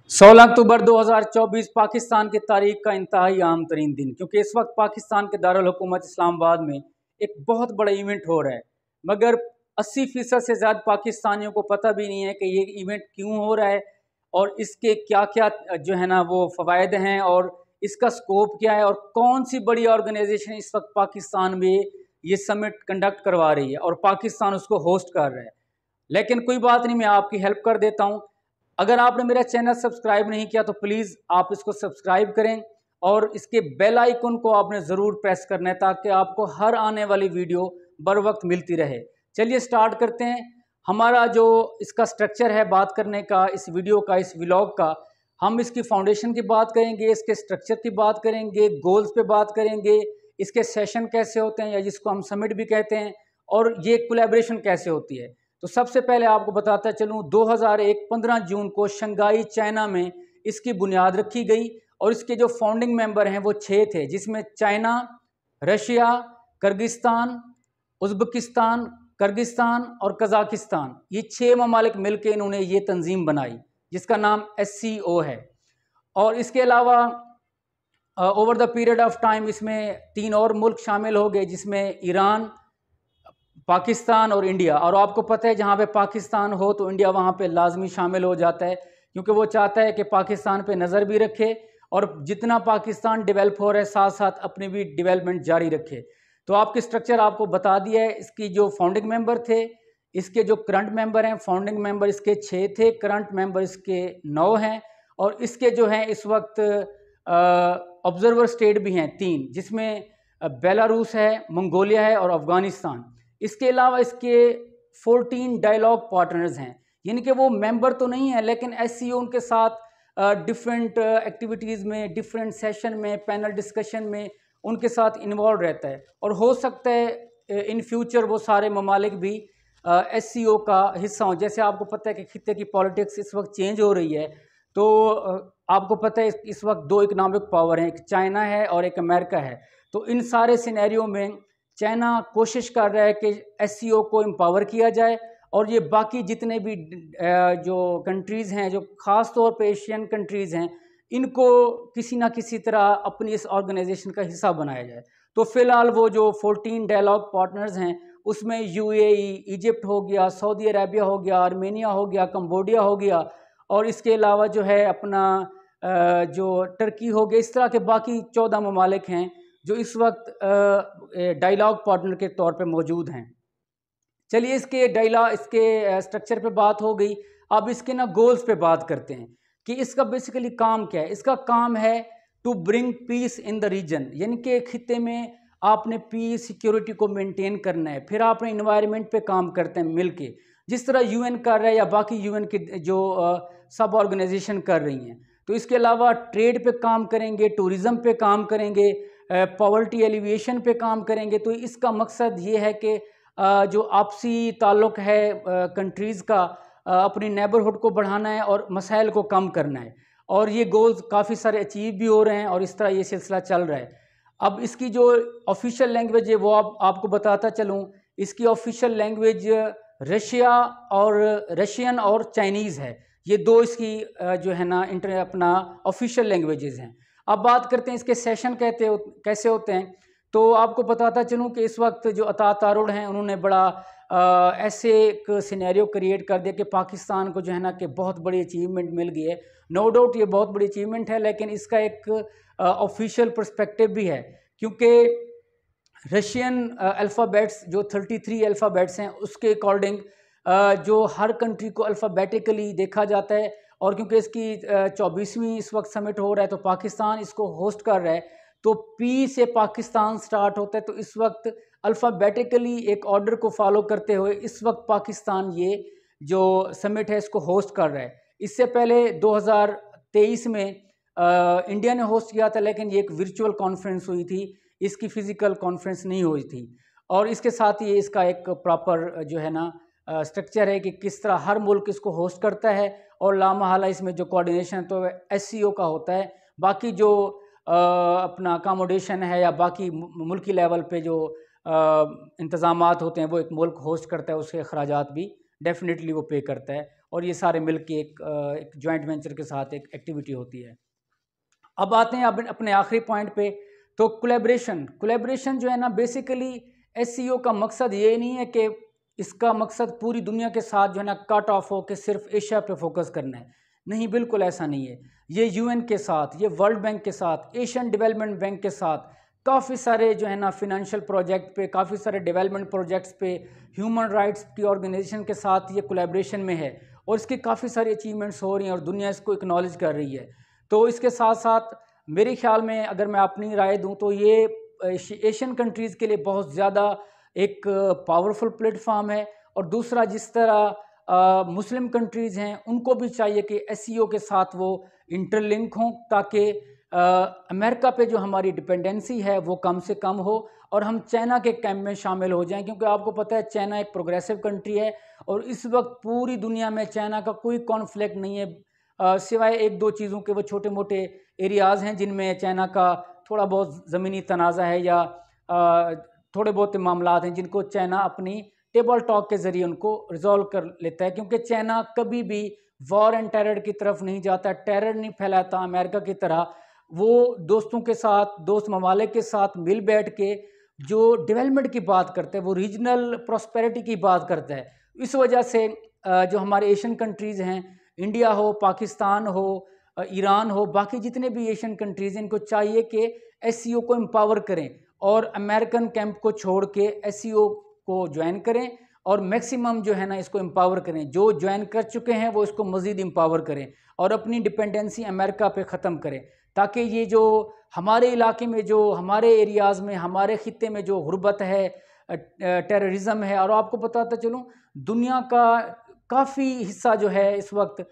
16 अक्टूबर 2024 पाकिस्तान की तारीख का इंतहाई अहम तरीन दिन, क्योंकि इस वक्त पाकिस्तान के दारुल हुकूमत इस्लामाबाद में एक बहुत बड़ा इवेंट हो रहा है, मगर 80% से ज़्यादा पाकिस्तानियों को पता भी नहीं है कि ये इवेंट क्यों हो रहा है और इसके क्या क्या जो है ना वो फ़वायद हैं और इसका स्कोप क्या है और कौन सी बड़ी ऑर्गेनाइजेशन इस वक्त पाकिस्तान में ये समिट कंडक्ट करवा रही है और पाकिस्तान उसको होस्ट कर रहा है। लेकिन कोई बात नहीं, मैं आपकी हेल्प कर देता हूँ। अगर आपने मेरा चैनल सब्सक्राइब नहीं किया तो प्लीज़ आप इसको सब्सक्राइब करें और इसके बेल आइकन को आपने ज़रूर प्रेस करना है ताकि आपको हर आने वाली वीडियो बर वक्त मिलती रहे। चलिए स्टार्ट करते हैं। हमारा जो इसका स्ट्रक्चर है बात करने का, इस वीडियो का, इस व्लॉग का, हम इसकी फाउंडेशन की बात करेंगे, इसके स्ट्रक्चर की बात करेंगे, गोल्स पे बात करेंगे, इसके सेशन कैसे होते हैं या जिसको हम समिट भी कहते हैं, और ये कोलैबोरेशन कैसे होती है। तो सबसे पहले आपको बताता चलूँ, 2001 15 जून को शंघाई चाइना में इसकी बुनियाद रखी गई और इसके जो फाउंडिंग मेंबर हैं वो 6 थे, जिसमें China, Russia, Kyrgyzstan, Uzbekistan, Kyrgyzstan और कज़ाकिस्तान, ये 6 ममालिक मिलकर इन्होंने ये तंजीम बनाई जिसका नाम SCO है। और इसके अलावा over the period of time इसमें 3 और मुल्क शामिल हो गए, जिसमें ईरान, पाकिस्तान और इंडिया। और आपको पता है जहाँ पे पाकिस्तान हो तो इंडिया वहाँ पे लाजमी शामिल हो जाता है, क्योंकि वो चाहता है कि पाकिस्तान पे नज़र भी रखे और जितना पाकिस्तान डेवलप हो रहा है साथ साथ अपनी भी डेवलपमेंट जारी रखे। तो आपकी स्ट्रक्चर आपको बता दिया है। इसकी जो फाउंडिंग मेंबर थे, इसके जो करंट मेंबर हैं, फाउंडिंग मेंबर इसके 6 थे, करंट मेंबर इसके 9 हैं और इसके जो हैं इस वक्त ऑब्जर्वर स्टेट भी हैं 3, जिसमें बेलारूस है, मंगोलिया है और अफ़गानिस्तान। इसके अलावा इसके 14 डायलॉग पार्टनर्स हैं, यानी कि वो मेंबर तो नहीं है लेकिन SCO उनके साथ डिफरेंट एक्टिविटीज़ में, डिफरेंट सेशन में, पैनल डिस्कशन में उनके साथ इन्वॉल्व रहता है। और हो सकता है इन फ्यूचर वो सारे ममालिक भी SCO का हिस्सा हों। जैसे आपको पता है कि खित्ते की पॉलिटिक्स इस वक्त चेंज हो रही है, तो आपको पता है इस वक्त 2 इकनॉमिक पावर हैं, एक चाइना है और एक अमेरिका है। तो इन सारे सिनेरियो में चाइना कोशिश कर रहा है कि SCO को एम्पावर किया जाए और ये बाकी जितने भी जो कंट्रीज़ हैं, जो ख़ास तौर पे एशियन कंट्रीज़ हैं, इनको किसी ना किसी तरह अपनी इस ऑर्गेनाइजेशन का हिस्सा बनाया जाए। तो फ़िलहाल वो जो 14 डायलॉग पार्टनर्स हैं उसमें UAE, इजिप्ट हो गया, सऊदी अरेबिया हो गया, आर्मेनिया हो गया, कंबोडिया हो गया और इसके अलावा जो है अपना जो टर्की हो गया, इस तरह के बाकी 14 ममालिक हैं जो इस वक्त डायलॉग पार्टनर के तौर पे मौजूद हैं। चलिए इसके स्ट्रक्चर पे बात हो गई। अब इसके ना गोल्स पे बात करते हैं कि इसका बेसिकली काम क्या है। इसका काम है to bring peace in the region, यानी कि खित्ते में आपने पीस सिक्योरिटी को मेंटेन करना है। फिर आपने इन्वायरमेंट पे काम करते हैं मिलके, जिस तरह UN कर रहा है या बाकी UN की जो सब ऑर्गेनाइजेशन कर रही हैं। तो इसके अलावा ट्रेड पे काम करेंगे, टूरिज़म पे काम करेंगे, पॉवर्टी एलिविएशन पे काम करेंगे। तो इसका मकसद ये है कि जो आपसी ताल्लुक़ है कंट्रीज़ का, अपनी नेबरहुड को बढ़ाना है और मसाइल को कम करना है। और ये गोल्स काफ़ी सारे अचीव भी हो रहे हैं और इस तरह ये सिलसिला चल रहा है। अब इसकी जो ऑफिशियल लैंग्वेज है वो आपको बताता चलूँ। इसकी ऑफिशियल लैंग्वेज रशियन और चाइनीज़ है। ये 2 इसकी जो है ना अपना ऑफिशियल लैंग्वेजेस हैं। अब बात करते हैं इसके सेशन कैसे होते हैं। तो आपको बताता चलूँ कि इस वक्त जो अता तारुड़ हैं उन्होंने बड़ा ऐसे एक सिनेरियो क्रिएट कर दिया कि पाकिस्तान को जो है ना कि बहुत बड़ी अचीवमेंट मिल गई है। नो डाउट ये बहुत बड़ी अचीवमेंट है, लेकिन इसका एक ऑफिशियल पर्सपेक्टिव भी है, क्योंकि रशियन अल्फ़ाबेट्स जो 33 अल्फ़ाबेट्स हैं उसके अकॉर्डिंग जो हर कंट्री को अल्फ़ाबेटिकली देखा जाता है। और क्योंकि इसकी 24वीं इस वक्त समिट हो रहा है तो पाकिस्तान इसको होस्ट कर रहा है, तो P से पाकिस्तान स्टार्ट होता है। तो इस वक्त अल्फ़ाबेटिकली एक ऑर्डर को फॉलो करते हुए इस वक्त पाकिस्तान ये जो समिट है इसको होस्ट कर रहा है। इससे पहले 2023 में इंडिया ने होस्ट किया था, लेकिन ये एक वर्चुअल कॉन्फ्रेंस हुई थी, इसकी फ़िज़िकल कॉन्फ्रेंस नहीं हुई थी। और इसके साथ ही इसका एक प्रॉपर जो है ना स्ट्रक्चर है कि किस तरह हर मुल्क इसको होस्ट करता है और लामहला इसमें जो कोऑर्डिनेशन तो SCO का होता है। बाकी जो अपना अकोमोडेशन है या बाकी मुल्की लेवल पे जो इंतज़ामात होते हैं वो एक मुल्क होस्ट करता है, उसके अखराजात भी डेफिनेटली वो पे करता है। और ये सारे मिल के एक जॉइंट वेंचर के साथ एक एक्टिविटी होती है। अब आते हैं अपने आखिरी पॉइंट पे। तो कोलैबोरेशन जो है ना, बेसिकली एससीओ का मकसद ये नहीं है कि इसका मकसद पूरी दुनिया के साथ जो है ना कट ऑफ हो कि सिर्फ एशिया पे फोकस करना है। नहीं, बिल्कुल ऐसा नहीं है। ये यूएन के साथ, ये वर्ल्ड बैंक के साथ, एशियन डेवलपमेंट बैंक के साथ काफ़ी सारे जो है ना फिनेंशियल प्रोजेक्ट पे, काफ़ी सारे डेवलपमेंट प्रोजेक्ट्स पे, ह्यूमन राइट्स की ऑर्गेनाइजेशन के साथ ये कोलैबोरेशन में है और इसकी काफ़ी सारी अचीवमेंट्स हो रही हैं और दुनिया इसको एक्नॉलेज कर रही है। तो इसके साथ साथ मेरे ख्याल में अगर मैं अपनी राय दूं तो ये एशियन कंट्रीज़ के लिए बहुत ज़्यादा एक पावरफुल प्लेटफॉर्म है। और दूसरा, जिस तरह मुस्लिम कंट्रीज़ हैं उनको भी चाहिए कि एससीओ के साथ वो इंटरलिंक हों, ताकि अमेरिका पे जो हमारी डिपेंडेंसी है वो कम से कम हो और हम चाइना के कैंप में शामिल हो जाएं। क्योंकि आपको पता है चाइना एक प्रोग्रेसिव कंट्री है और इस वक्त पूरी दुनिया में चाइना का कोई कॉन्फ्लिक्ट नहीं है, सिवाय एक दो चीज़ों के। वो छोटे मोटे एरियाज़ हैं जिनमें चाइना का थोड़ा बहुत ज़मीनी तनाज़ा है या थोड़े बहुत मामलात हैं जिनको चाइना अपनी टेबल टॉक के ज़रिए उनको रिजॉल्व कर लेता है। क्योंकि चाइना कभी भी वॉर एंड टेरर की तरफ नहीं जाता, टेरर नहीं फैलाता अमेरिका की तरह। वो दोस्तों के साथ, दोस्त ममालिक के साथ मिल बैठ के जो डेवलपमेंट की बात करते हैं, वो रीजनल प्रॉस्पेरिटी की बात करता है। इस वजह से जो हमारे एशियन कंट्रीज़ हैं, इंडिया हो, पाकिस्तान हो, ईरान हो, बाकी जितने भी एशियन कंट्रीज़ हैं, इनको चाहिए कि एससीओ को एम्पावर करें और अमेरिकन कैंप को छोड़ के एससीओ को ज्वाइन करें और मैक्सिमम जो है ना इसको एम्पावर करें। जो ज्वाइन कर चुके हैं वो इसको मज़ीद एम्पावर करें और अपनी डिपेंडेंसी अमेरिका पे ख़त्म करें, ताकि ये जो हमारे इलाके में, जो हमारे एरियाज़ में, हमारे ख़ित्ते में जो गुर्बत है, टेररिज़म है, और आपको बताता चलूँ दुनिया का काफ़ी हिस्सा जो है इस वक्त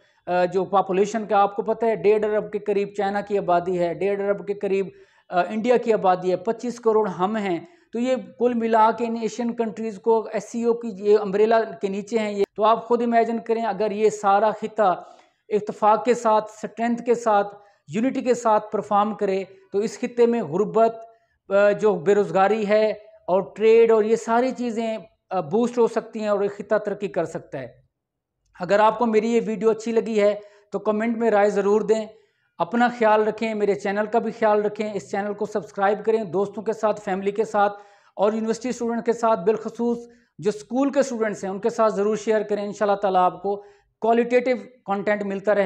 जो पॉपुलेशन का, आपको पता है 1.5 अरब के करीब चाइना की आबादी है, 1.5 अरब के करीब इंडिया की आबादी है, 25 करोड़ हम हैं। तो ये कुल मिला के इन एशियन कंट्रीज़ को एससीओ की ये अम्ब्रेला के नीचे हैं ये। तो आप खुद इमेजिन करें अगर ये सारा खिता इत्तेफाक के साथ, स्ट्रेंथ के साथ, यूनिटी के साथ परफॉर्म करे तो इस खित्ते में गुर्बत, जो बेरोज़गारी है और ट्रेड और ये सारी चीज़ें बूस्ट हो सकती हैं और ये खिता तरक्की कर सकता है। अगर आपको मेरी ये वीडियो अच्छी लगी है तो कमेंट में राय ज़रूर दें। अपना ख्याल रखें, मेरे चैनल का भी ख्याल रखें। इस चैनल को सब्सक्राइब करें दोस्तों के साथ, फैमिली के साथ और यूनिवर्सिटी स्टूडेंट के साथ, बिलखसूस जो स्कूल के स्टूडेंट्स हैं उनके साथ ज़रूर शेयर करें। इंशाल्लाह ताला आपको क्वालिटेटिव कंटेंट मिलता रहे।